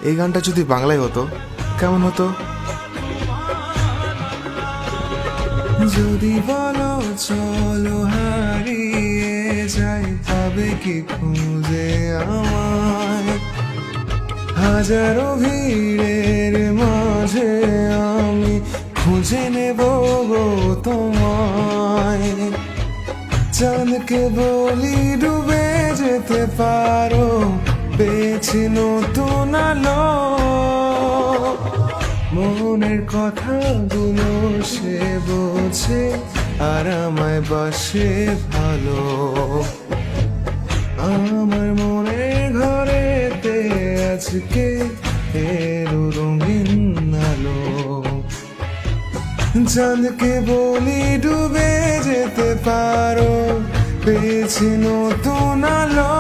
এই গানটা যদি বাংলায় হতো কেমন হতো? যদি বলো চলো হারিয়ে যাই, তবে কি খুঁজে আমায়? হাজারো ভিড়ের মাঝে আমি খুঁজে নেব গো তোমায়। চাঁদকে বলি ডুবে যেতে পারো, পেয়েছি নতুন আলো। মনের কথাগুলো সে বোঝে, আর আমায় বাসে ভালো। আমার মনের ঘরেতে আজকে এলো রঙিন আলো। চাঁদকে বলি ডুবে যেতে পারো, পেয়েছি নতুন আলো।